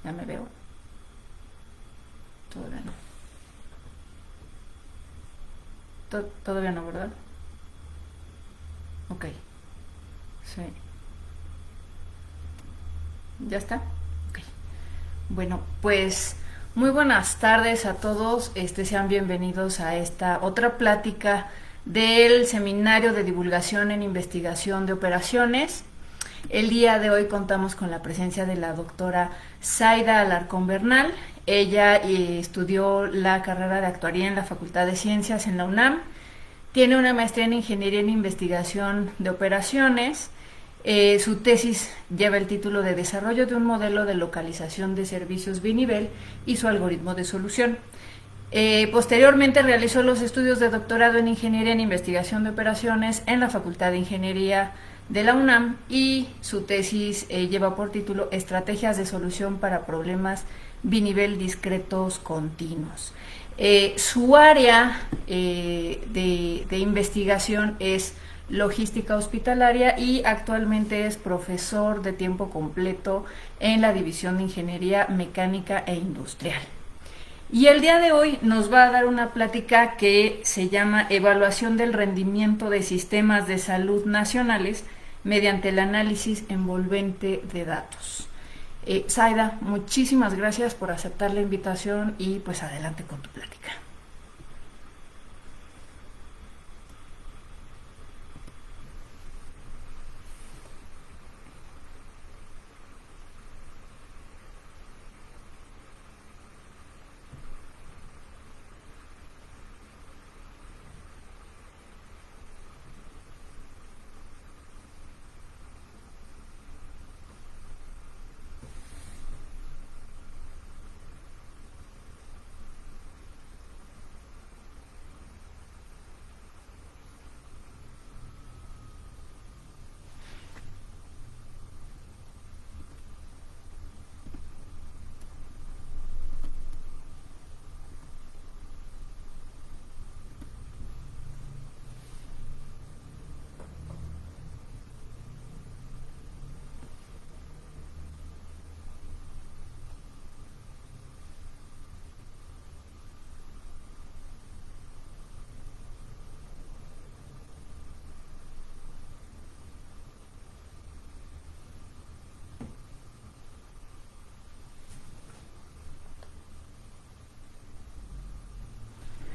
Ya me veo. Todavía no. Todavía no, ¿verdad? Ok. Sí. ¿Ya está? Ok. Bueno, pues muy buenas tardes a todos. Sean bienvenidos a esta otra plática del Seminario de Divulgación en Investigación de Operaciones. El día de hoy contamos con la presencia de la doctora Zaida Alarcón Bernal. Ella estudió la carrera de actuaría en la Facultad de Ciencias en la UNAM. Tiene una maestría en Ingeniería en Investigación de Operaciones. Su tesis lleva el título de Desarrollo de un modelo de localización de servicios binivel y su algoritmo de solución. Posteriormente realizó los estudios de doctorado en Ingeniería en Investigación de Operaciones en la Facultad de Ingeniería de la UNAM y su tesis lleva por título Estrategias de solución para problemas binivel discretos continuos. Su área de investigación es logística hospitalaria y actualmente es profesor de tiempo completo en la División de Ingeniería Mecánica e Industrial. Y el día de hoy nos va a dar una plática que se llama Evaluación del rendimiento de sistemas de salud nacionales mediante el análisis envolvente de datos. Zaida, muchísimas gracias por aceptar la invitación y pues adelante con tu plática.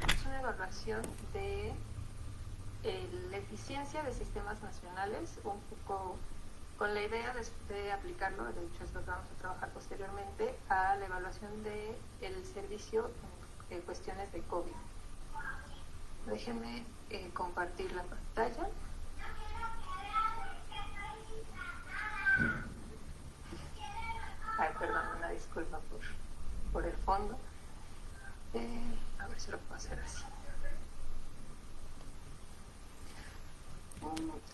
Es una evaluación de la eficiencia de sistemas nacionales, un poco con la idea de aplicarlo, de hecho esto vamos a trabajar posteriormente, a la evaluación del servicio en cuestiones de COVID. Déjenme compartir la pantalla. Ay, perdón, una disculpa por el fondo. A ver si lo puedo hacer así.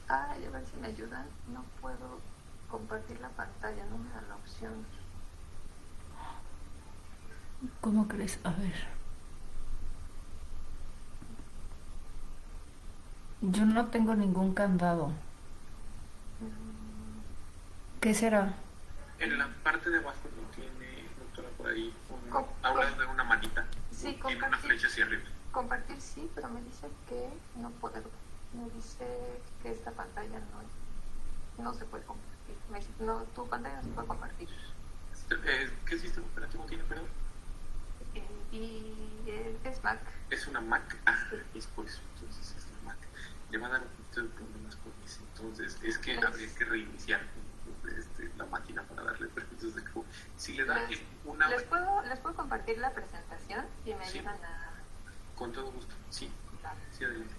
Ay, a ver si me ayudan. No puedo compartir la pantalla, no me da la opción. ¿Cómo crees? A ver. Yo no tengo ningún candado. ¿Qué será? En la parte de abajo no tiene, doctora, por ahí, habla de una manita. Sí, tiene una flecha hacia arriba. Compartir sí, pero me dice que no puedo. Me dice que esta pantalla no se puede compartir. Me dice, no, tu pantalla no se puede compartir. ¿Qué sistema operativo tiene, perdón? Es Mac. Es una Mac. Es por eso, entonces es la Mac. Le va a dar un poquito de problemas con eso. Entonces, es que habría que reiniciar la máquina para darle permisos de que si le da una... ¿Les puedo compartir la presentación y me ayudan a...? Con todo gusto, sí. Claro. Sí, adelante.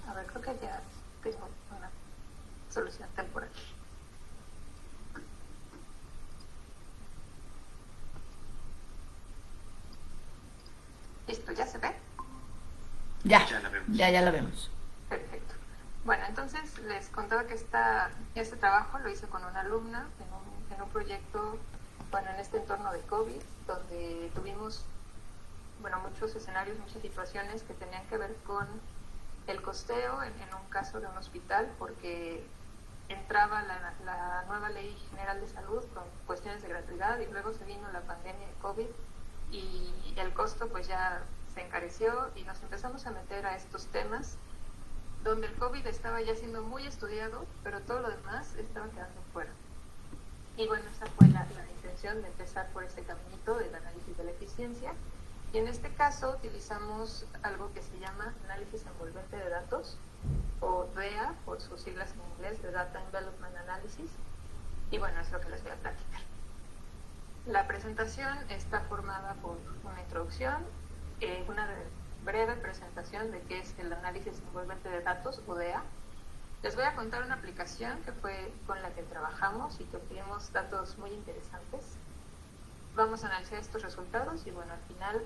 A ver, creo que ya tengo una solución temporal. Listo, ¿ya se ve? Ya, Ya la vemos. ya la vemos. Perfecto. Bueno, entonces les contaba que este trabajo lo hice con una alumna en un proyecto, bueno, en este entorno de COVID, donde tuvimos, bueno, muchos escenarios, muchas situaciones que tenían que ver con el costeo en un caso de un hospital, porque entraba la nueva Ley General de Salud con cuestiones de gratuidad y luego se vino la pandemia de COVID y el costo pues ya se encareció y nos empezamos a meter a estos temas donde el COVID estaba ya siendo muy estudiado, pero todo lo demás estaba quedando fuera. Y bueno, esa fue la intención de empezar por ese caminito del análisis de la eficiencia. Y en este caso utilizamos algo que se llama análisis envolvente de datos, o DEA, por sus siglas en inglés, de Data Envelopment Analysis. Y bueno, es lo que les voy a platicar. La presentación está formada por una introducción, una breve presentación de qué es el análisis envolvente de datos, o DEA. Les voy a contar una aplicación que fue con la que trabajamos y que obtuvimos datos muy interesantes. Vamos a analizar estos resultados y bueno, al final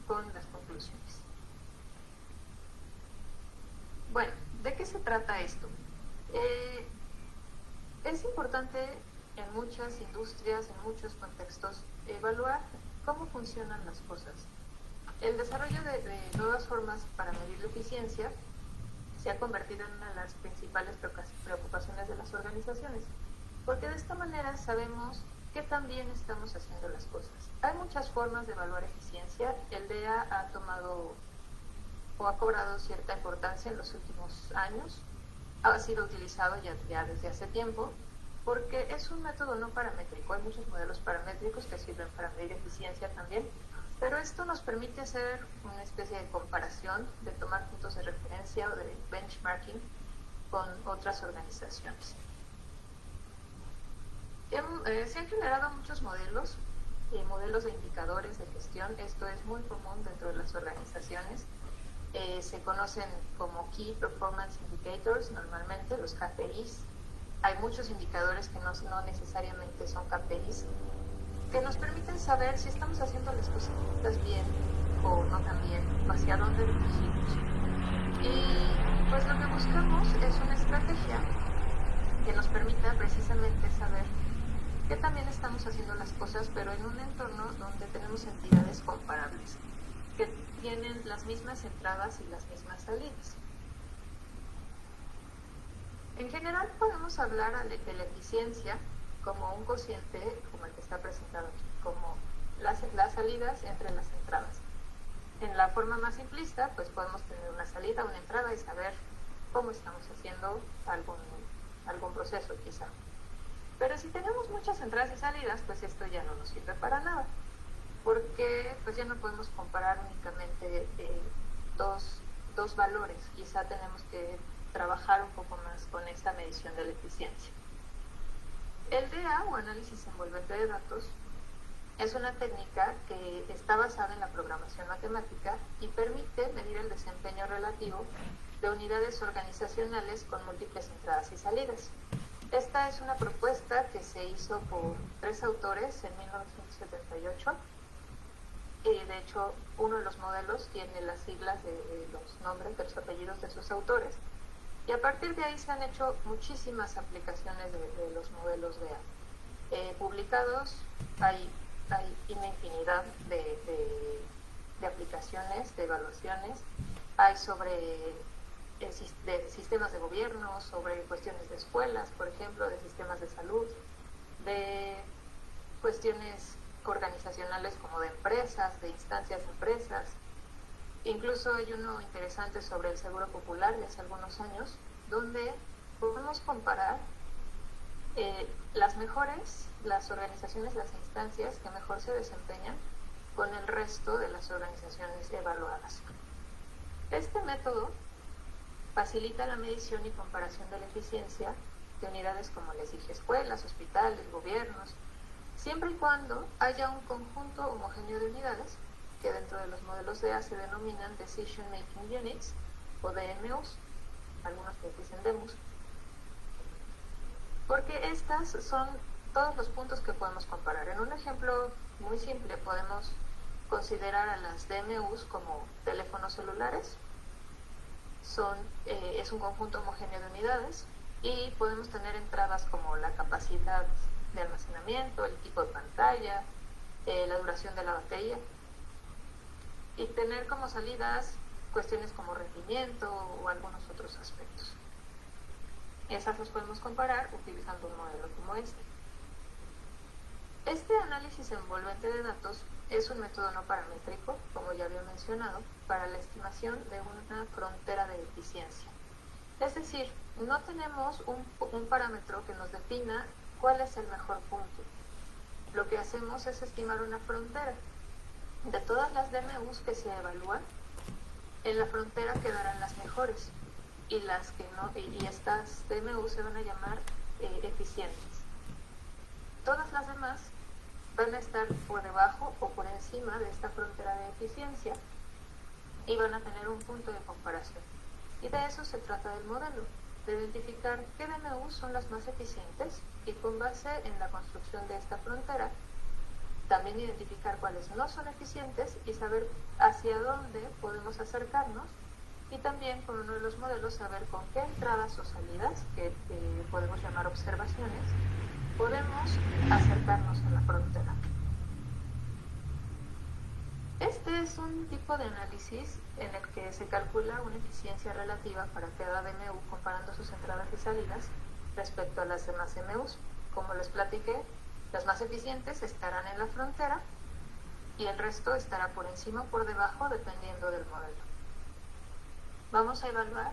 con las conclusiones. Bueno, ¿de qué se trata esto? Es importante en muchas industrias, en muchos contextos, evaluar cómo funcionan las cosas. El desarrollo de nuevas formas para medir la eficiencia se ha convertido en una de las principales preocupaciones de las organizaciones, porque de esta manera sabemos qué tan bien estamos haciendo las cosas. Hay muchas formas de evaluar eficiencia. El DEA ha tomado o ha cobrado cierta importancia en los últimos años. Ha sido utilizado ya desde hace tiempo, porque es un método no paramétrico. Hay muchos modelos paramétricos que sirven para medir eficiencia también, pero esto nos permite hacer una especie de comparación, de tomar puntos de referencia o de benchmarking con otras organizaciones. Se han generado muchos modelos de indicadores de gestión. Esto es muy común dentro de las organizaciones. Se conocen como Key Performance Indicators, normalmente los KPIs. Hay muchos indicadores que no necesariamente son KPIs, que nos permiten saber si estamos haciendo las cosas bien o no tan bien, o hacia dónde dirigimos. Y pues lo que buscamos es una estrategia que nos permita precisamente saber qué también estamos haciendo las cosas, pero en un entorno donde tenemos entidades comparables, que tienen las mismas entradas y las mismas salidas. En general podemos hablar de la eficiencia como un cociente, como el que está presentado aquí, como las salidas entre las entradas. En la forma más simplista, pues podemos tener una salida, una entrada y saber cómo estamos haciendo algún proceso quizá. Pero si tenemos muchas entradas y salidas, pues esto ya no nos sirve para nada, porque pues ya no podemos comparar únicamente dos valores. Quizá tenemos que trabajar un poco más con esta medición de la eficiencia. El DEA, o análisis envolvente de datos, es una técnica que está basada en la programación matemática y permite medir el desempeño relativo de unidades organizacionales con múltiples entradas y salidas. Esta es una propuesta que se hizo por 3 autores en 1978 y de hecho uno de los modelos tiene las siglas de los nombres de los apellidos de sus autores. Y a partir de ahí se han hecho muchísimas aplicaciones de los modelos DEA. Publicados hay una infinidad de aplicaciones, de evaluaciones. Hay sobre de sistemas de gobierno, sobre cuestiones de escuelas, por ejemplo, de sistemas de salud, de cuestiones organizacionales como de empresas, de instancias de empresas. Incluso hay uno interesante sobre el Seguro Popular de hace algunos años, donde podemos comparar las organizaciones, las instancias que mejor se desempeñan con el resto de las organizaciones evaluadas. Este método facilita la medición y comparación de la eficiencia de unidades como les dije, escuelas, hospitales, gobiernos, siempre y cuando haya un conjunto homogéneo de unidades que dentro de los modelos DEA se denominan Decision Making Units o DMUs, algunos que dicen DEMUs, porque estas son todos los puntos que podemos comparar. En un ejemplo muy simple podemos considerar a las DMUs como teléfonos celulares es un conjunto homogéneo de unidades y podemos tener entradas como la capacidad de almacenamiento, el tipo de pantalla, la duración de la batería, y tener como salidas cuestiones como rendimiento o algunos otros aspectos. Esas las podemos comparar utilizando un modelo como este. Este análisis envolvente de datos es un método no paramétrico, como ya había mencionado, para la estimación de una frontera de eficiencia. Es decir, no tenemos un parámetro que nos defina cuál es el mejor punto. Lo que hacemos es estimar una frontera. De todas las DMUs que se evalúan, en la frontera quedarán las mejores y las que no, y estas DMUs se van a llamar eficientes. Todas las demás van a estar por debajo o por encima de esta frontera de eficiencia y van a tener un punto de comparación. Y de eso se trata del modelo, de identificar qué DMUs son las más eficientes y con base en la construcción de esta frontera, también identificar cuáles no son eficientes y saber hacia dónde podemos acercarnos, y también con uno de los modelos saber con qué entradas o salidas, que podemos llamar observaciones, podemos acercarnos a la frontera. Este es un tipo de análisis en el que se calcula una eficiencia relativa para cada DMU comparando sus entradas y salidas respecto a las demás DMUs. Como les platiqué, las más eficientes estarán en la frontera y el resto estará por encima o por debajo dependiendo del modelo. Vamos a evaluar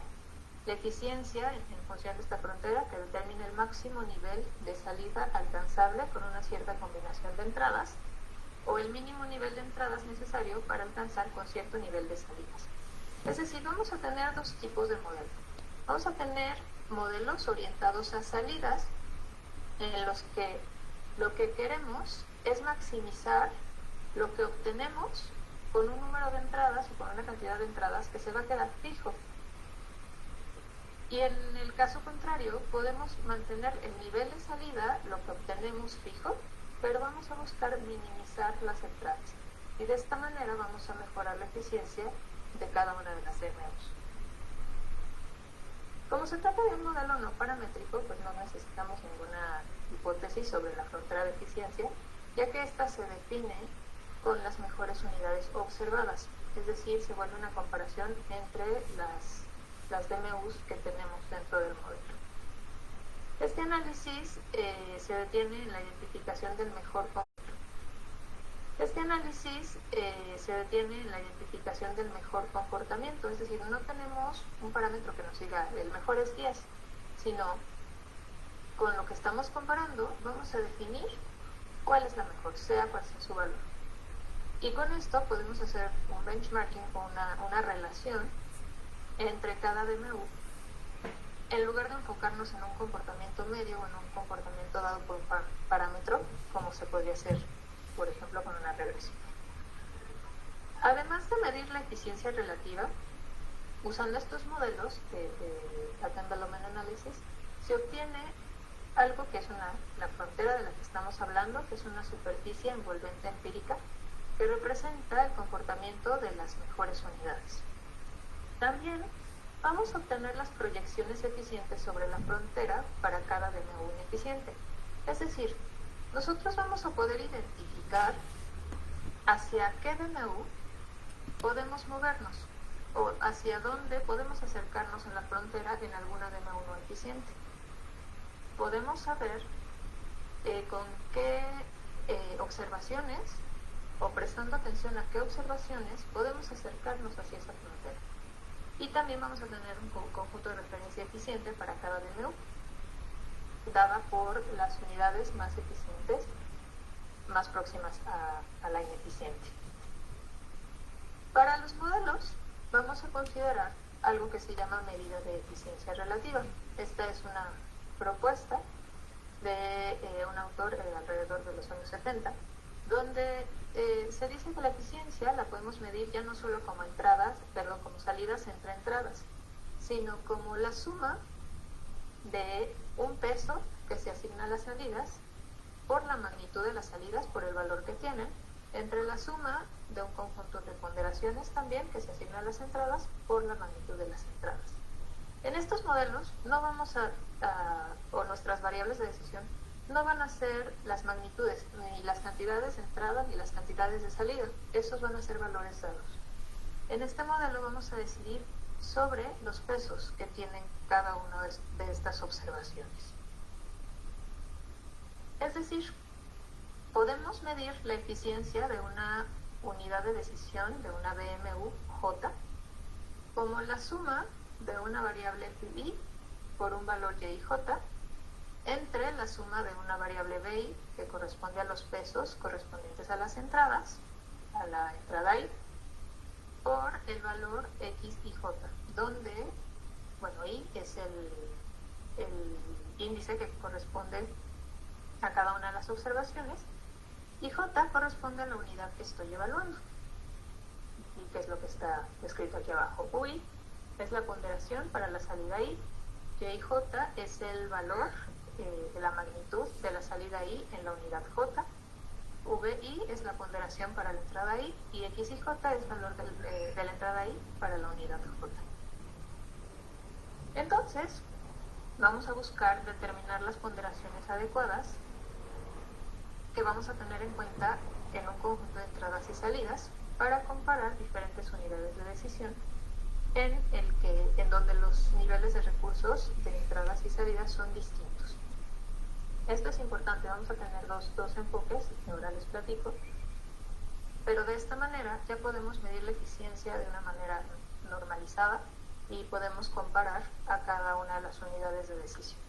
la eficiencia en función de esta frontera que determina el máximo nivel de salida alcanzable con una cierta combinación de entradas o el mínimo nivel de entradas necesario para alcanzar con cierto nivel de salidas. Es decir, vamos a tener dos tipos de modelos. Vamos a tener modelos orientados a salidas en los que lo que queremos es maximizar lo que obtenemos con un número de entradas o con una cantidad de entradas que se va a quedar fijo. Y en el caso contrario, podemos mantener el nivel de salida, lo que obtenemos fijo, pero vamos a buscar minimizar las entradas. Y de esta manera vamos a mejorar la eficiencia de cada una de las DMUs. Como se trata de un modelo no paramétrico, pues no necesitamos ninguna hipótesis sobre la frontera de eficiencia, ya que ésta se define con las mejores unidades observadas, es decir, se vuelve una comparación entre las DMUs que tenemos dentro del modelo. Este análisis se detiene en la identificación del mejor comportamiento, es decir, no tenemos un parámetro que nos diga el mejor es 10, sino con lo que estamos comparando vamos a definir cuál es la mejor, sea cual sea su valor. Y con esto podemos hacer un benchmarking o una relación entre cada DMU, en lugar de enfocarnos en un comportamiento medio o en un comportamiento dado por un parámetro, como se podría hacer, por ejemplo, con una regresión. Además de medir la eficiencia relativa, usando estos modelos de Development Analysis, se obtiene algo que es la frontera de la que estamos hablando, que es una superficie envolvente empírica que representa el comportamiento de las mejores unidades. También vamos a obtener las proyecciones eficientes sobre la frontera para cada DMU ineficiente. Es decir, nosotros vamos a poder identificar hacia qué DMU podemos movernos o hacia dónde podemos acercarnos en la frontera en alguna DMU no eficiente. Podemos saber con qué observaciones o prestando atención a qué observaciones podemos acercarnos hacia esa frontera. Y también vamos a tener un conjunto de referencia eficiente para cada DMU, dada por las unidades más eficientes, más próximas a la ineficiente. Para los modelos vamos a considerar algo que se llama medida de eficiencia relativa. Esta es una propuesta de un autor alrededor de los años 70, donde se dice que la eficiencia la podemos medir ya no solo como como salidas entre entradas, sino como la suma de un peso que se asigna a las salidas por la magnitud de las salidas, por el valor que tienen, entre la suma de un conjunto de ponderaciones también que se asignan a las entradas por la magnitud de las entradas. En estos modelos no vamos o nuestras variables de decisión no van a ser las magnitudes, ni las cantidades de entrada, ni las cantidades de salida. Esos van a ser valores dados. En este modelo vamos a decidir sobre los pesos que tienen cada una de estas observaciones. Es decir, podemos medir la eficiencia de una unidad de decisión, de una BMU J, como la suma de una variable PI por un valor YJ entre la suma de una variable BI que corresponde a los pesos correspondientes a las entradas, a la entrada I, por el valor X y J, donde, bueno, I es el índice que corresponde a cada una de las observaciones y J corresponde a la unidad que estoy evaluando, y que es lo que está escrito aquí abajo. UI es la ponderación para la salida I, YJ es el valor de la magnitud de la salida I en la unidad J, VI es la ponderación para la entrada I y X y J es el valor de la entrada I para la unidad J. Entonces, vamos a buscar determinar las ponderaciones adecuadas que vamos a tener en cuenta en un conjunto de entradas y salidas para comparar diferentes unidades de decisión en donde los niveles de recursos de entradas y salidas son distintos. Esto es importante, vamos a tener dos enfoques, que ahora les platico, pero de esta manera ya podemos medir la eficiencia de una manera normalizada y podemos comparar a cada una de las unidades de decisión.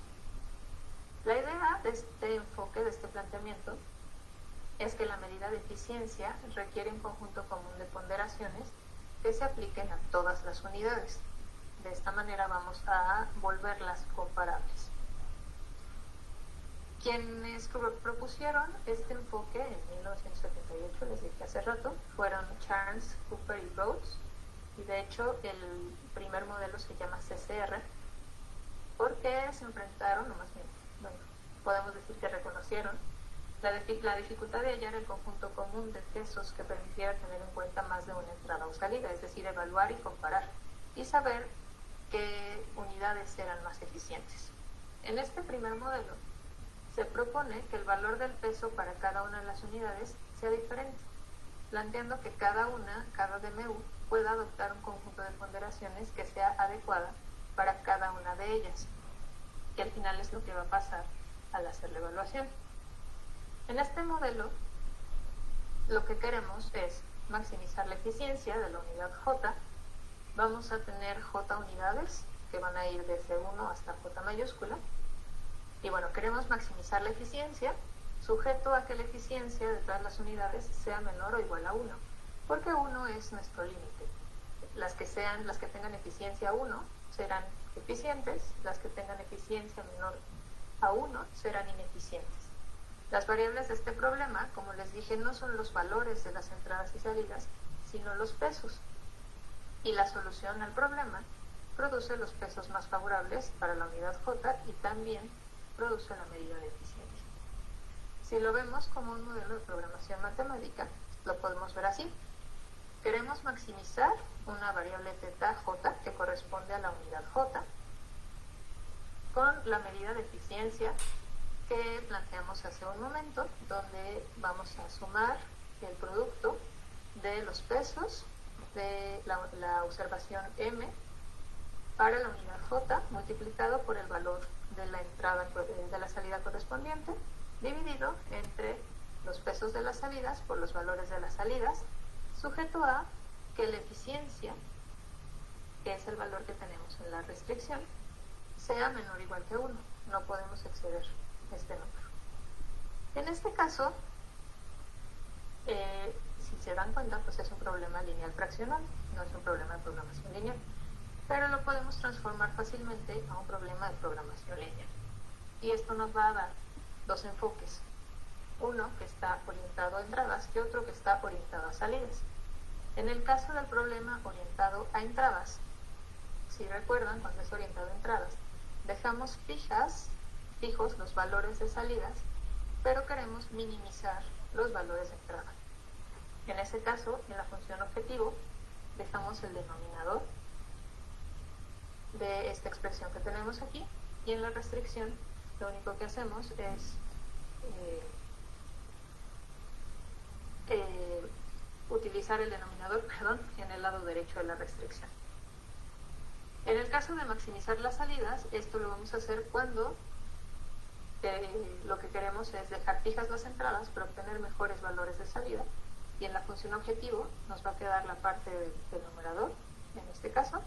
La idea de este enfoque, de este planteamiento, es que la medida de eficiencia requiere un conjunto común de ponderaciones que se apliquen a todas las unidades. De esta manera vamos a volverlas comparables. Quienes propusieron este enfoque en 1978, les dije hace rato, fueron Charles, Cooper y Rhodes, y de hecho el primer modelo se llama CCR, porque se enfrentaron, o más bien, bueno, podemos decir que reconocieron la dificultad de hallar el conjunto común de pesos que permitiera tener en cuenta más de una entrada o salida, es decir, evaluar y comparar, y saber qué unidades eran más eficientes. En este primer modelo, se propone que el valor del peso para cada una de las unidades sea diferente, planteando que cada DMU pueda adoptar un conjunto de ponderaciones que sea adecuada para cada una de ellas, que al final es lo que va a pasar al hacer la evaluación. En este modelo, lo que queremos es maximizar la eficiencia de la unidad J. Vamos a tener J unidades, que van a ir desde 1 hasta J mayúscula. Y bueno, queremos maximizar la eficiencia sujeto a que la eficiencia de todas las unidades sea menor o igual a 1, porque 1 es nuestro límite. Las que tengan eficiencia 1 serán eficientes, las que tengan eficiencia menor a 1 serán ineficientes. Las variables de este problema, como les dije, no son los valores de las entradas y salidas, sino los pesos. Y la solución al problema produce los pesos más favorables para la unidad J y también produce la medida de eficiencia. Si lo vemos como un modelo de programación matemática, lo podemos ver así. Queremos maximizar una variable θ J que corresponde a la unidad J con la medida de eficiencia que planteamos hace un momento, donde vamos a sumar el producto de los pesos de la observación M para la unidad J multiplicado por el valor de la salida correspondiente, dividido entre los pesos de las salidas por los valores de las salidas, sujeto a que la eficiencia, que es el valor que tenemos en la restricción, sea menor o igual que 1. No podemos exceder este número. En este caso, si se dan cuenta, pues es un problema lineal fraccional, no es un problema de programación lineal, pero lo podemos transformar fácilmente a un problema de programación lineal. Y esto nos va a dar dos enfoques, uno que está orientado a entradas y otro que está orientado a salidas. En el caso del problema orientado a entradas, si recuerdan, cuando es orientado a entradas, dejamos fijos los valores de salidas, pero queremos minimizar los valores de entrada. En ese caso, en la función objetivo, dejamos el denominador de esta expresión que tenemos aquí, y en la restricción lo único que hacemos es utilizar el denominador, en el lado derecho de la restricción. En el caso de maximizar las salidas, esto lo vamos a hacer cuando lo que queremos es dejar fijas las entradas para obtener mejores valores de salida, y en la función objetivo nos va a quedar la parte del numerador, en este caso,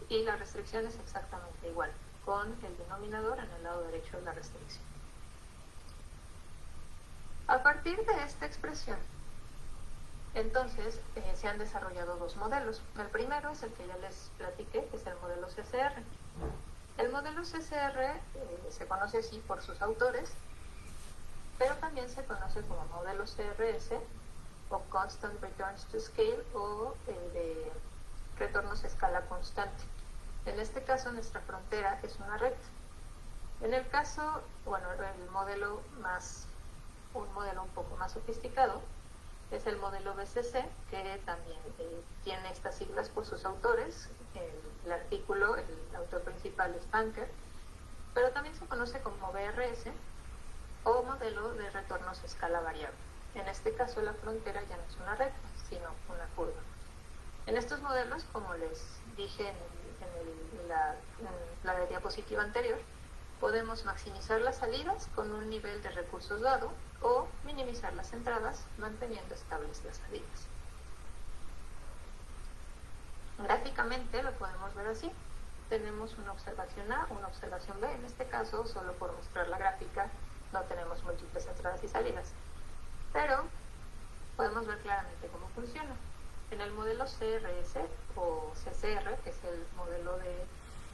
y la restricción es exactamente igual, con el denominador en el lado derecho de la restricción. A partir de esta expresión, entonces, se han desarrollado dos modelos. El primero es el que ya les platiqué, que es el modelo CCR. El modelo CCR se conoce así por sus autores, pero también se conoce como modelo CRS, o Constant Returns to Scale, o de retornos a escala constante. En este caso, nuestra frontera es una recta. En el caso, bueno, el modelo un modelo un poco más sofisticado, es el modelo BCC, que también tiene estas siglas por sus autores. El artículo, el autor principal es Banker, pero también se conoce como BRS, o modelo de retornos a escala variable. En este caso, la frontera ya no es una recta, sino una curva. En estos modelos, como les dije en la diapositiva anterior, podemos maximizar las salidas con un nivel de recursos dado, o minimizar las entradas manteniendo estables las salidas. Gráficamente lo podemos ver así. Tenemos una observación A, una observación B. En este caso, solo por mostrar la gráfica, no tenemos múltiples entradas y salidas, pero podemos ver claramente cómo funciona. En el modelo CRS o CCR, que es el modelo de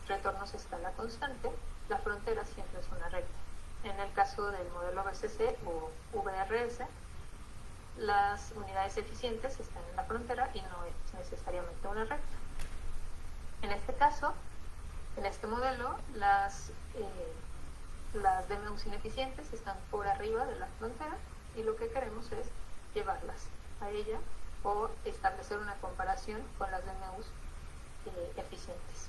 retornos a escala constante, la frontera siempre es una recta. En el caso del modelo BCC o VRS, las unidades eficientes están en la frontera y no es necesariamente una recta. En este caso, en este modelo, las DMUs ineficientes están por arriba de la frontera, y lo que queremos es llevarlas a ella o establecer una comparación con las DMUs eficientes.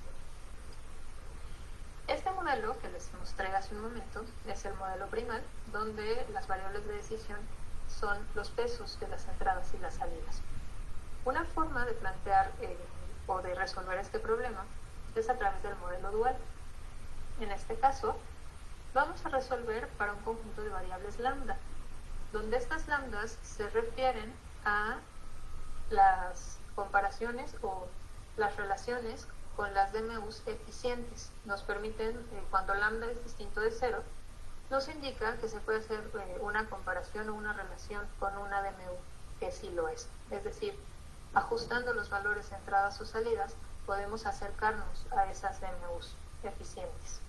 Este modelo que les mostré hace un momento es el modelo primal, donde las variables de decisión son los pesos de las entradas y las salidas. Una forma de plantear o de resolver este problema es a través del modelo dual. En este caso, vamos a resolver para un conjunto de variables lambda, donde estas lambdas se refieren a las comparaciones o las relaciones con las DMUs eficientes. Nos permiten, cuando lambda es distinto de 0, nos indica que se puede hacer una comparación o una relación con una DMU que sí lo es. Es decir, ajustando los valores de entradas o salidas, podemos acercarnos a esas DMUs eficientes,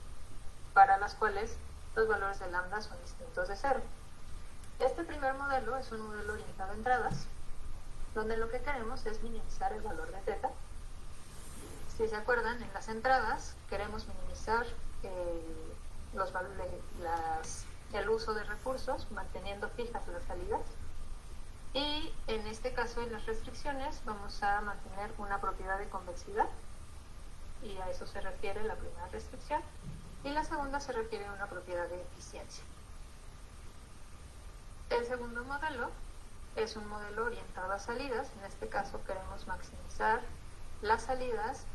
para las cuales los valores de lambda son distintos de 0. Este primer modelo es un modelo orientado a entradas, donde lo que queremos es minimizar el valor de θ. Si se acuerdan, en las entradas queremos minimizar el uso de recursos, manteniendo fijas las salidas. Y en este caso, en las restricciones, vamos a mantener una propiedad de convexidad, y a eso se refiere la primera restricción, y la segunda se refiere a una propiedad de eficiencia. El segundo modelo es un modelo orientado a salidas. En este caso queremos maximizar las salidas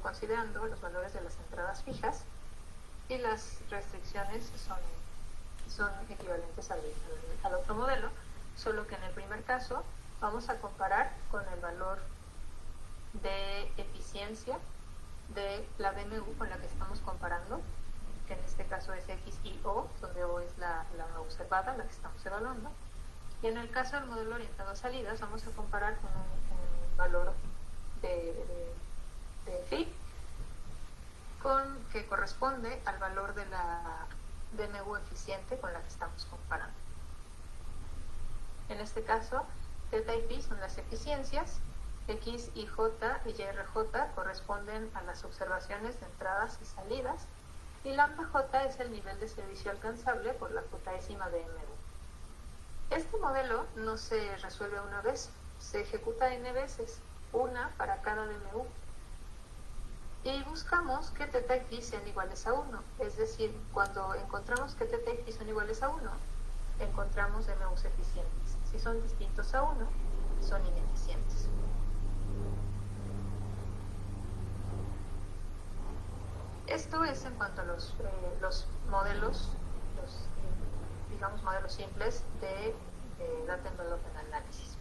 considerando los valores de las entradas fijas, y las restricciones son equivalentes al otro modelo, solo que en el primer caso vamos a comparar con el valor de eficiencia de la DMU con la que estamos comparando, que en este caso es X y O, donde O es la observada, la que estamos evaluando. Y en el caso del modelo orientado a salidas, vamos a comparar con un valor de phi, que corresponde al valor de la DMU eficiente con la que estamos comparando. En este caso, θ y phi son las eficiencias, X, y J y YRJ corresponden a las observaciones de entradas y salidas, y lambda J es el nivel de servicio alcanzable por la jésima DMU. Este modelo no se resuelve una vez, se ejecuta n veces, una para cada DMU. Y buscamos que θx sean iguales a 1, es decir, cuando encontramos que θx son iguales a 1, encontramos DMUs eficientes. Si son distintos a 1, son ineficientes. Esto es en cuanto a los modelos, digamos modelos simples de Data Envelopment Analysis.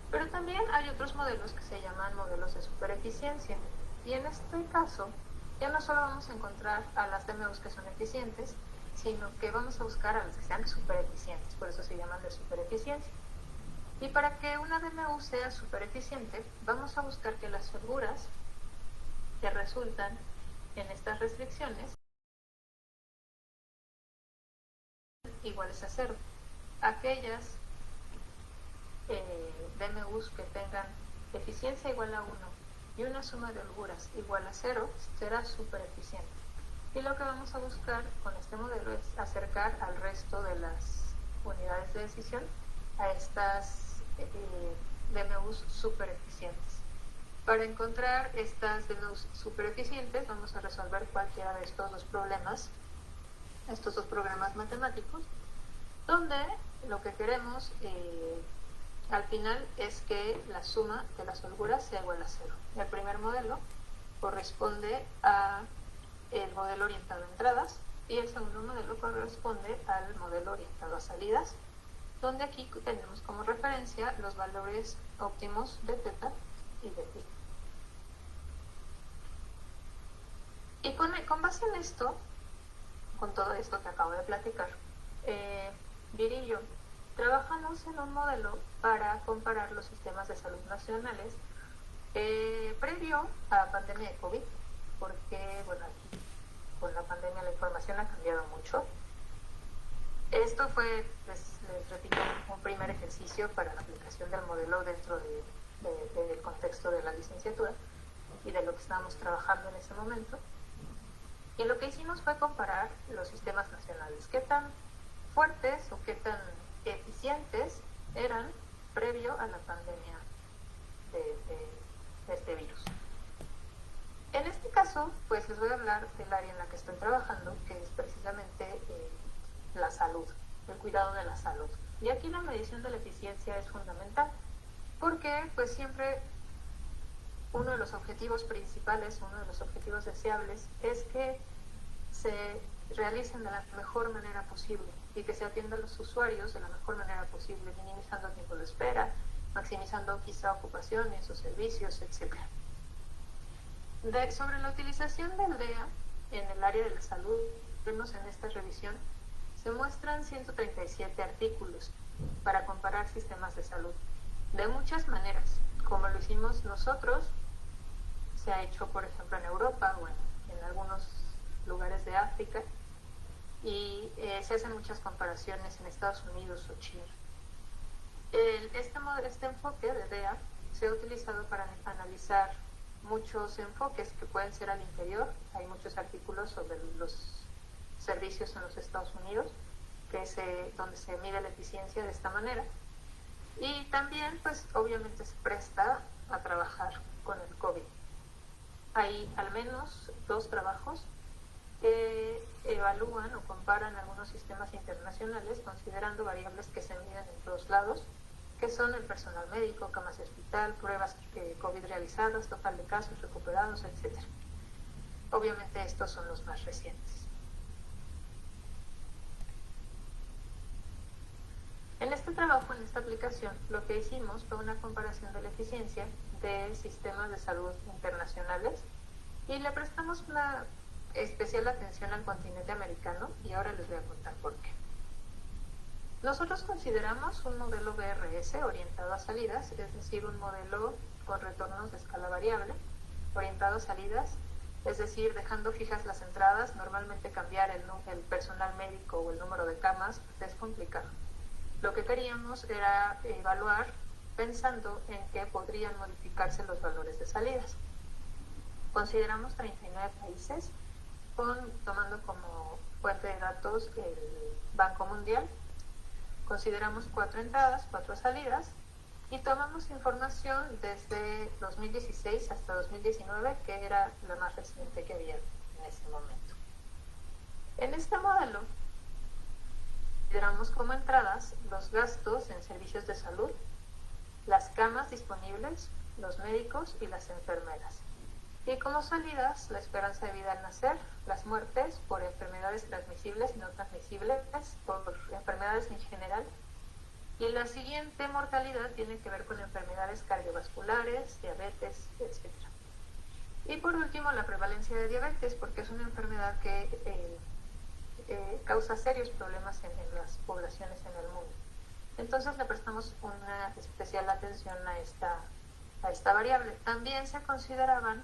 Pero también hay otros modelos que se llaman modelos de supereficiencia. Y en este caso, ya no solo vamos a encontrar a las DMUs que son eficientes, sino que vamos a buscar a las que sean supereficientes, por eso se llaman de supereficiencia. Y para que una DMU sea supereficiente, vamos a buscar que las holguras que resultan en estas restricciones iguales a 0. Aquellas DMUs que tengan eficiencia igual a 1 y una suma de holguras igual a 0 será supereficiente. Y lo que vamos a buscar con este modelo es acercar al resto de las unidades de decisión a estas DMUs supereficientes. Para encontrar estas DMUs supereficientes vamos a resolver cualquiera de estos dos problemas, estos dos programas matemáticos, donde lo que queremos al final es que la suma de las holguras sea igual a 0. El primer modelo corresponde a el modelo orientado a entradas y el segundo modelo corresponde al modelo orientado a salidas, donde aquí tenemos como referencia los valores óptimos de θ y de phi. Y con base en esto, con todo esto que acabo de platicar, Viri y yo trabajamos en un modelo para comparar los sistemas de salud nacionales previo a la pandemia de COVID, porque bueno, aquí con la pandemia la información ha cambiado mucho. Esto fue, les repito, un primer ejercicio para la aplicación del modelo dentro del contexto de la licenciatura y de lo que estábamos trabajando en ese momento. Y lo que hicimos fue comparar los sistemas nacionales, qué tan fuertes o qué tan eficientes eran previo a la pandemia de este virus. En este caso, pues les voy a hablar del área en la que estoy trabajando, que es precisamente la salud, el cuidado de la salud. Y aquí la medición de la eficiencia es fundamental, porque pues siempre uno de los objetivos principales, uno de los objetivos deseables es que se realicen de la mejor manera posible y que se atienda a los usuarios de la mejor manera posible, minimizando el tiempo de espera, maximizando quizá ocupaciones o servicios, etc. Sobre la utilización del DEA en el área de la salud, vemos en esta revisión, se muestran 137 artículos para comparar sistemas de salud, de muchas maneras, como lo hicimos nosotros, se ha hecho por ejemplo en Europa o en algunos lugares de África, y se hacen muchas comparaciones en Estados Unidos o China. Este enfoque de DEA se ha utilizado para analizar muchos enfoques que pueden ser al interior. Hay muchos artículos sobre los servicios en los Estados Unidos, donde se mide la eficiencia de esta manera. Y también, pues, obviamente se presta a trabajar con el COVID. Hay al menos 2 trabajos que evalúan o comparan algunos sistemas internacionales considerando variables que se miden en todos lados, que son el personal médico, camas de hospital, pruebas COVID realizadas, total de casos recuperados, etc. Obviamente estos son los más recientes. En este trabajo, en esta aplicación, lo que hicimos fue una comparación de la eficiencia de sistemas de salud internacionales y le prestamos una especial atención al continente americano y ahora les voy a contar por qué. Nosotros consideramos un modelo BRS orientado a salidas, es decir, un modelo con retornos de escala variable, orientado a salidas, es decir, dejando fijas las entradas. Normalmente cambiar el personal médico o el número de camas es complicado. Lo que queríamos era evaluar pensando en que podrían modificarse los valores de salidas. Consideramos 39 países, tomando como fuente de datos el Banco Mundial, consideramos 4 entradas, 4 salidas y tomamos información desde 2016 hasta 2019, que era la más reciente que había en ese momento. En este modelo consideramos como entradas los gastos en servicios de salud, las camas disponibles, los médicos y las enfermeras. Y como salidas, la esperanza de vida al nacer, las muertes por enfermedades transmisibles y no transmisibles, por enfermedades en general. Y la siguiente mortalidad tiene que ver con enfermedades cardiovasculares, diabetes, etc. Y por último, la prevalencia de diabetes, porque es una enfermedad que causa serios problemas en las poblaciones en el mundo. Entonces le prestamos una especial atención a esta variable. También se consideraban,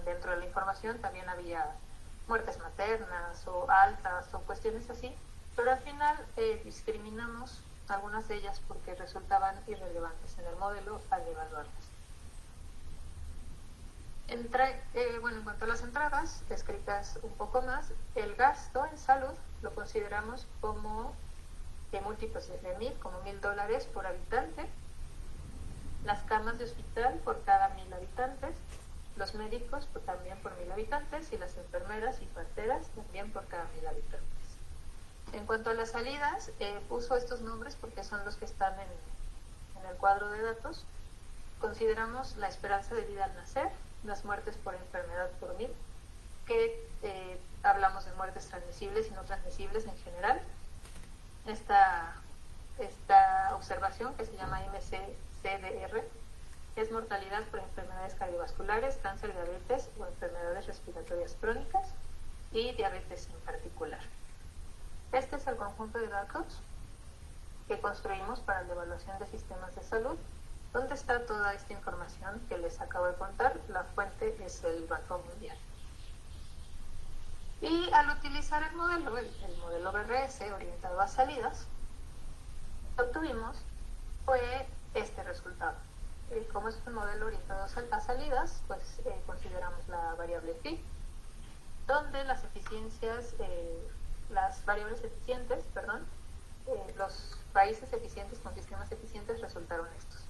dentro de la información también había muertes maternas o altas o cuestiones así, pero al final discriminamos algunas de ellas porque resultaban irrelevantes en el modelo al evaluarlas. En cuanto a las entradas, descritas un poco más, el gasto en salud lo consideramos como de múltiplos de 1,000, como $1,000 por habitante, las camas de hospital por cada 1,000 habitantes, los médicos también por 1,000 habitantes y las enfermeras y parteras también por cada 1,000 habitantes. En cuanto a las salidas, puso estos nombres porque son los que están en el cuadro de datos. Consideramos la esperanza de vida al nacer, las muertes por enfermedad por 1,000, que hablamos de muertes transmisibles y no transmisibles en general. Esta observación, que se llama MCCDR, es mortalidad por enfermedades cardiovasculares, cáncer, diabetes o enfermedades respiratorias crónicas y diabetes en particular. Este es el conjunto de datos que construimos para la evaluación de sistemas de salud. ¿Dónde está toda esta información que les acabo de contar? La fuente es el Banco Mundial. Y al utilizar el modelo BRS orientado a salidas, lo que obtuvimos fue este resultado. Como es un modelo orientado a salidas, pues consideramos la variable phi, donde las variables eficientes, los países eficientes con sistemas eficientes resultaron estos.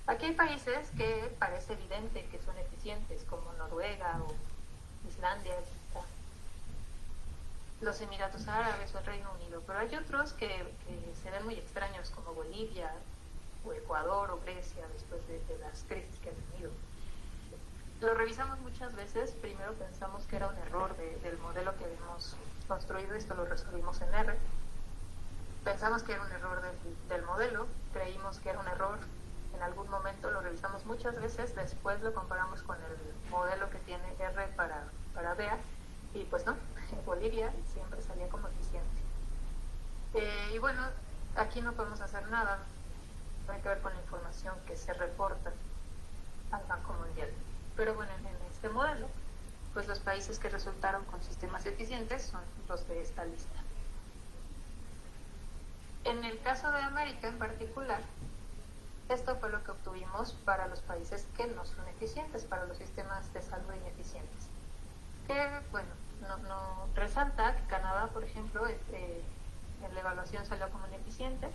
Aquí hay países que parece evidente que son eficientes, como Noruega o Islandia, los Emiratos Árabes o el Reino Unido, pero hay otros que se ven muy extraños, como Bolivia o Ecuador o Grecia, después de las crisis que han tenido. Lo revisamos muchas veces. Primero pensamos que era un error del modelo que habíamos construido. Esto lo resolvimos en R. Pensamos que era un error del modelo, creímos que era un error. En algún momento lo revisamos muchas veces, después lo comparamos con el modelo que tiene R para BEA, y pues no, Bolivia siempre salía como eficiente. Y bueno, aquí no podemos hacer nada, tiene que ver con la información que se reporta al Banco Mundial. Pero bueno, en este modelo, pues los países que resultaron con sistemas eficientes son los de esta lista. En el caso de América en particular, esto fue lo que obtuvimos para los países que no son eficientes, para los sistemas de salud ineficientes. Que, bueno, no resalta que Canadá, por ejemplo, en la evaluación salió como ineficiente,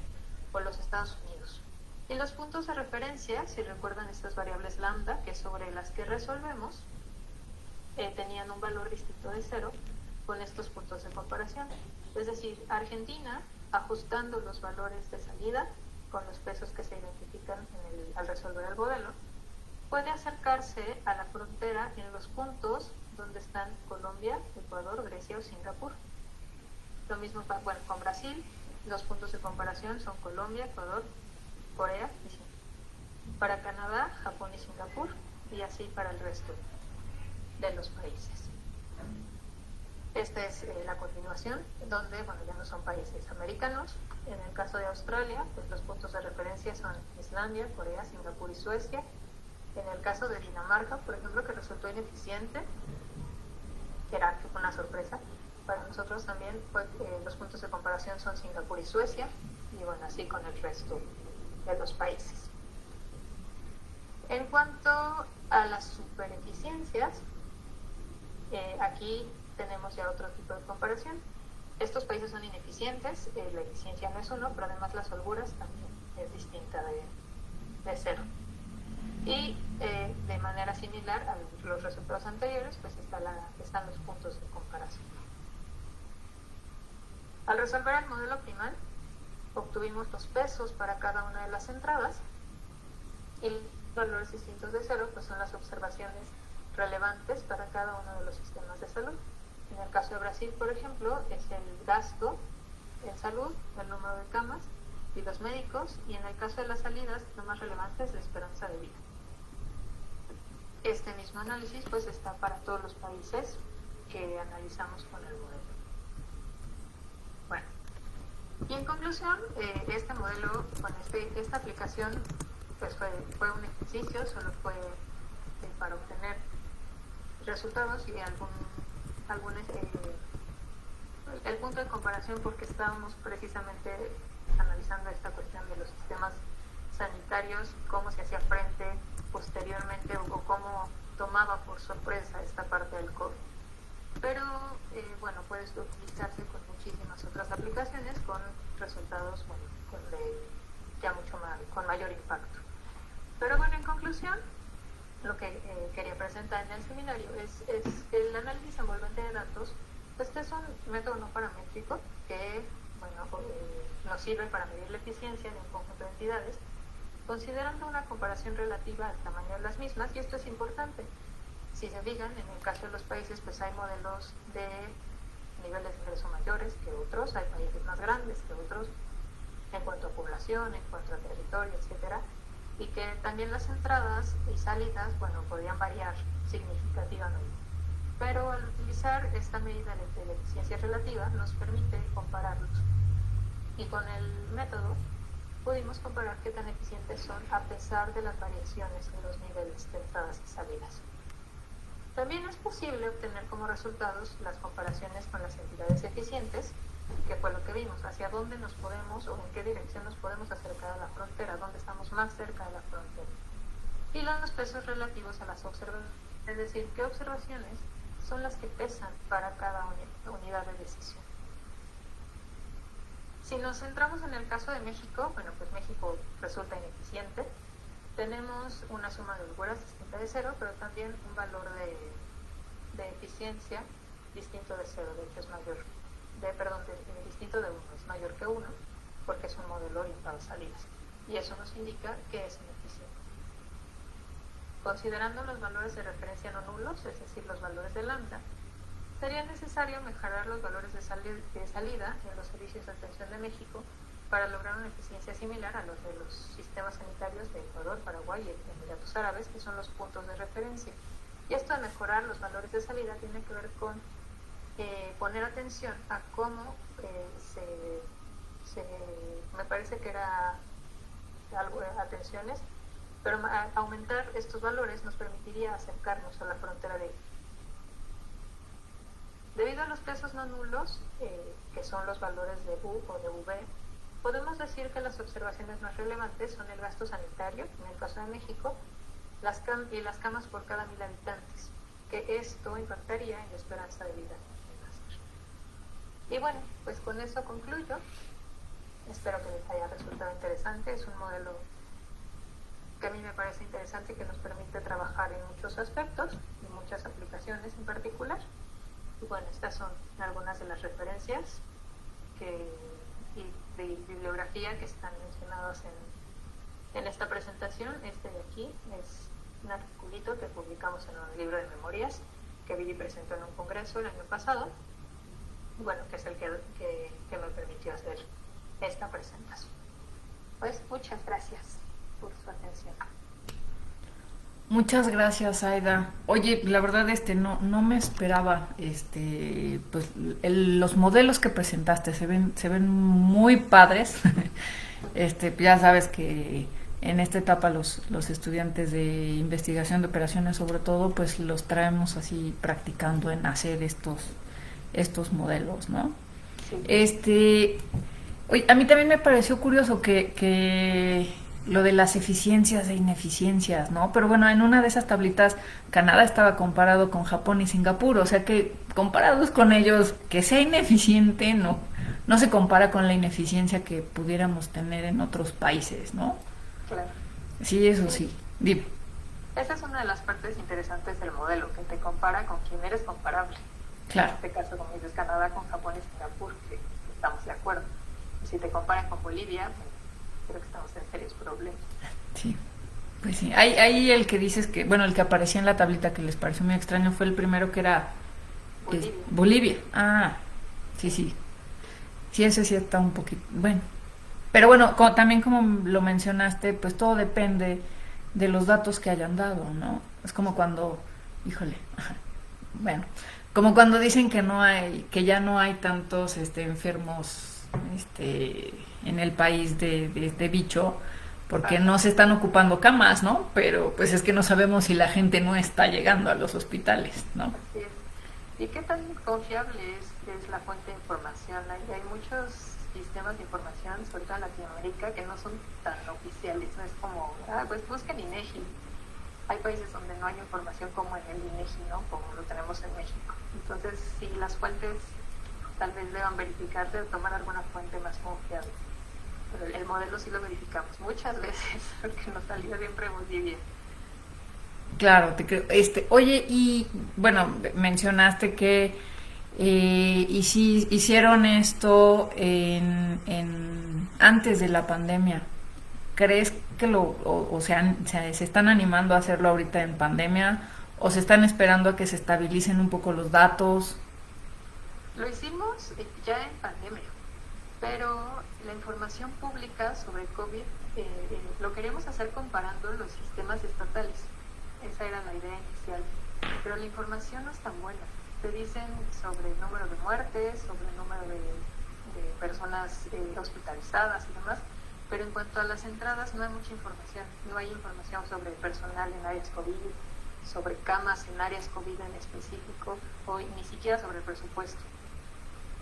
o los Estados Unidos. Y los puntos de referencia, si recuerdan estas variables lambda, que sobre las que resolvemos, tenían un valor distinto de 0 con estos puntos de comparación. Es decir, Argentina, ajustando los valores de salida con los pesos que se identifican al resolver el modelo, puede acercarse a la frontera en los puntos donde están Colombia, Ecuador, Grecia o Singapur. Lo mismo con Brasil, los puntos de comparación son Colombia, Ecuador, Corea y Singapur. Para Canadá, Japón y Singapur, y así para el resto de los países. Esta es la continuación, donde ya no son países americanos. En el caso de Australia, pues los puntos de referencia son Islandia, Corea, Singapur y Suecia. En el caso de Dinamarca, por ejemplo, que resultó ineficiente, que fue una sorpresa para nosotros también, los puntos de comparación son Singapur y Suecia, y bueno, así con el resto de los países. En cuanto a las supereficiencias, aquí tenemos ya otro tipo de comparación. estos países son ineficientes, la eficiencia no es uno, pero además las holguras también es distinta de cero. Y de manera similar a los resultados anteriores, pues están los puntos de comparación. Al resolver el modelo primal, obtuvimos los pesos para cada una de las entradas y los valores distintos de cero pues son las observaciones relevantes para cada uno de los sistemas de salud. En el caso de Brasil, por ejemplo, es el gasto en salud, el número de camas y los médicos, y en el caso de las salidas, lo más relevante es la esperanza de vida. Este mismo análisis pues está para todos los países que analizamos con el modelo. Bueno, y en conclusión, este modelo, bueno, esta aplicación pues fue un ejercicio, solo fue para obtener resultados y el punto de comparación, porque estábamos precisamente analizando esta cuestión de los sistemas sanitarios, cómo se hacía frente posteriormente o cómo tomaba por sorpresa esta parte del COVID. Pero bueno, puede utilizarse con muchísimas otras aplicaciones con resultados con mayor impacto. Pero bueno, en conclusión, lo que quería presentar en el seminario es el análisis envolvente de datos. Este es un método no paramétrico que nos sirve para medir la eficiencia de un conjunto de entidades, considerando una comparación relativa al tamaño de las mismas, y esto es importante. Si se fijan, en el caso de los países, pues hay modelos de niveles de ingreso mayores que otros, hay países más grandes que otros en cuanto a población, en cuanto a territorio, etcétera, y que también las entradas y salidas, podrían variar significativamente. Pero al utilizar esta medida de la eficiencia relativa nos permite compararlos. Y con el método pudimos comparar qué tan eficientes son a pesar de las variaciones en los niveles de entradas y salidas. También es posible obtener como resultados las comparaciones con las entidades eficientes, que fue lo que vimos, hacia dónde nos podemos o en qué dirección nos podemos acercar a la frontera, dónde estamos más cerca de la frontera. Y los pesos relativos a las observaciones, es decir, qué observaciones son las que pesan para cada unidad de decisión. Si nos centramos en el caso de México, pues México resulta ineficiente. Tenemos una suma de holguras distinta de cero, pero también un valor de eficiencia distinto de cero, de hecho es mayor, distinto de 1, es mayor que 1, porque es un modelo orientado a salidas. Y eso nos indica que es ineficiente. Considerando los valores de referencia no nulos, es decir, los valores de lambda, sería necesario mejorar los valores de salida en los servicios de atención de México para lograr una eficiencia similar a los de los sistemas sanitarios de Ecuador, Paraguay y Emiratos Árabes, que son los puntos de referencia. Y esto de mejorar los valores de salida tiene que ver con poner atención a cómo me parece que era algo de atenciones, pero aumentar estos valores nos permitiría acercarnos a la frontera de. Debido a los pesos no nulos, que son los valores de U o de V, podemos decir que las observaciones más relevantes son el gasto sanitario, en el caso de México, y las camas por cada 1000 habitantes, que esto impactaría en la esperanza de vida. Y bueno, pues con eso concluyo. Espero que les haya resultado interesante. Es un modelo que a mí me parece interesante, que nos permite trabajar en muchos aspectos y muchas aplicaciones en particular. Y bueno, estas son algunas de las referencias y de bibliografía que están mencionadas en esta presentación. Este de aquí es un articulito que publicamos en un libro de memorias que Vivi presentó en un congreso el año pasado, bueno, que es el que me permitió hacer esta presentación. Pues muchas gracias por su atención. Muchas gracias, Aida. Oye, la verdad no me esperaba pues los modelos que presentaste se ven muy padres. Ya sabes que en esta etapa los estudiantes de investigación de operaciones, sobre todo, pues los traemos así practicando en hacer estos modelos, ¿no? Sí. Oye, a mí también me pareció curioso que lo de las eficiencias e ineficiencias, ¿no? Pero bueno, en una de esas tablitas Canadá estaba comparado con Japón y Singapur, o sea que comparados con ellos, que sea ineficiente no se compara con la ineficiencia que pudiéramos tener en otros países, ¿no? Claro. Sí, eso sí. Dime. Esa es una de las partes interesantes del modelo, que te compara con quien eres comparable. Claro. En este caso, como dices, Canadá con Japón y Singapur, que estamos de acuerdo. Y si te comparan con Bolivia, pues, creo que estamos en serios problemas. Sí, pues sí. Hay el que dices que, bueno, el que aparecía en la tablita que les pareció muy extraño fue el primero que era Bolivia. Ah, sí, sí. Sí, ese sí está un poquito, bueno. Pero bueno, también como lo mencionaste, pues todo depende de los datos que hayan dado, ¿no? Es como cuando, híjole, bueno, como cuando dicen que ya no hay tantos enfermos en el país de bicho, porque no se están ocupando camas, ¿no? Pero pues es que no sabemos si la gente no está llegando a los hospitales, ¿no? Así es. ¿Y qué tan confiable es la fuente de información? Hay muchos sistemas de información, sobre todo en Latinoamérica, que no son tan oficiales, no es como, pues busquen INEGI. Hay países donde no hay información como en el INEGI, ¿no? Como lo tenemos en México. Entonces, sí, las fuentes tal vez deban verificarse o tomar alguna fuente más confiable. Pero el modelo sí lo verificamos muchas veces, porque nos salió siempre muy bien. Claro, te creo. Oye, y bueno, mencionaste que y si hicieron esto antes de la pandemia. ¿Crees que se están animando a hacerlo ahorita en pandemia o se están esperando a que se estabilicen un poco los datos? Lo hicimos ya en pandemia, pero la información pública sobre COVID lo queríamos hacer comparando los sistemas estatales. Esa era la idea inicial, pero la información no es tan buena. Te dicen sobre el número de muertes, sobre el número de personas hospitalizadas y demás, pero en cuanto a las entradas no hay mucha información. No hay información sobre personal en áreas COVID, sobre camas en áreas COVID en específico, o ni siquiera sobre el presupuesto.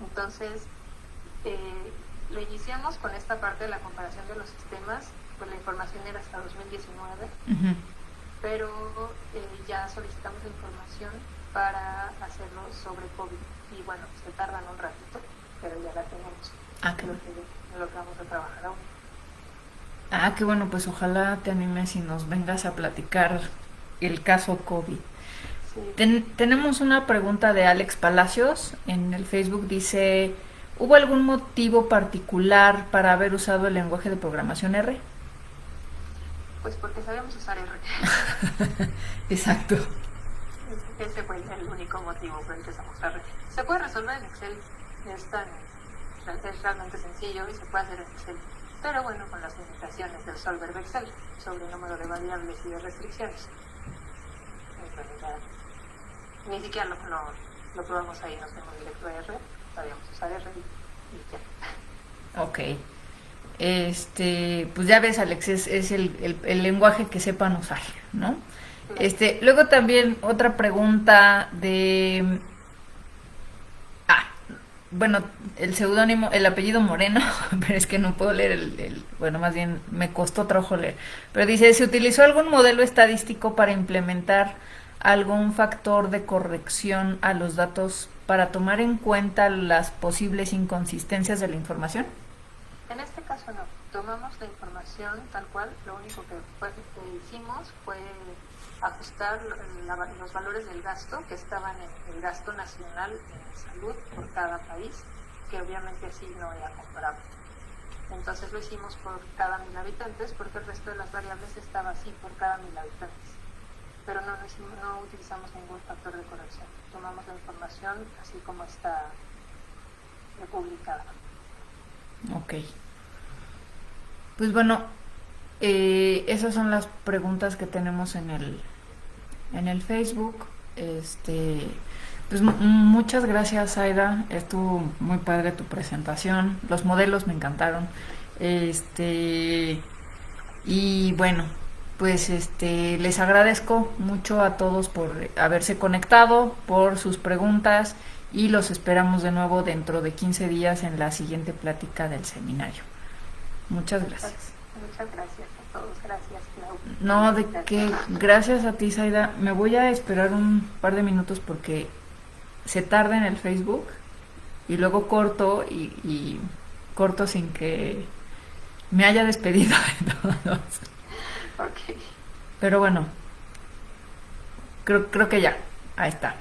Entonces, lo iniciamos con esta parte de la comparación de los sistemas, pues la información era hasta 2019, Uh-huh. pero ya solicitamos la información para hacerlo sobre COVID. Y bueno, se tardan un ratito, pero ya la tenemos. Qué bueno. Lo que vamos a trabajar aún. Qué bueno, pues ojalá te animes y nos vengas a platicar el caso COVID. Sí. Tenemos una pregunta de Alex Palacios en el Facebook. Dice, ¿hubo algún motivo particular para haber usado el lenguaje de programación R? Pues porque sabemos usar R. Exacto. Ese fue el único motivo por el que usamos R. Se puede resolver en Excel. Es realmente sencillo y se puede hacer en Excel. Pero bueno, con las limitaciones del solver de Excel sobre el número de variables y de restricciones. Entonces ya ni siquiera lo probamos ahí, nos fuimos directo a R, sabíamos usar R y ya. Ok. Pues ya ves, Alex, es el lenguaje que sepan usar, ¿no? Luego también otra pregunta de... bueno, el seudónimo, el apellido Moreno, pero es que no puedo leer bueno, más bien me costó trabajo leer. Pero dice, ¿se utilizó algún modelo estadístico para implementar algún factor de corrección a los datos para tomar en cuenta las posibles inconsistencias de la información? En este caso no, tomamos la información tal cual, lo único que hicimos fue ajustar los valores del gasto que estaban en el gasto nacional en salud por cada país, que obviamente así no era comparable. Entonces lo hicimos por cada 1000 habitantes porque el resto de las variables estaba así por cada 1000 habitantes. Pero no utilizamos ningún factor de corrección. Tomamos la información así como está publicada. Ok. Pues bueno, esas son las preguntas que tenemos en el Facebook. Pues muchas gracias, Aida. Estuvo muy padre tu presentación. Los modelos me encantaron. Y bueno, pues les agradezco mucho a todos por haberse conectado, por sus preguntas y los esperamos de nuevo dentro de 15 días en la siguiente plática del seminario. Muchas gracias. Muchas gracias. todos. Gracias, Clau. No, de qué, gracias a ti, Zaida. Me voy a esperar un par de minutos porque se tarda en el Facebook y luego corto y corto sin que me haya despedido de todos. Ok. Pero bueno, creo que ya. Ahí está.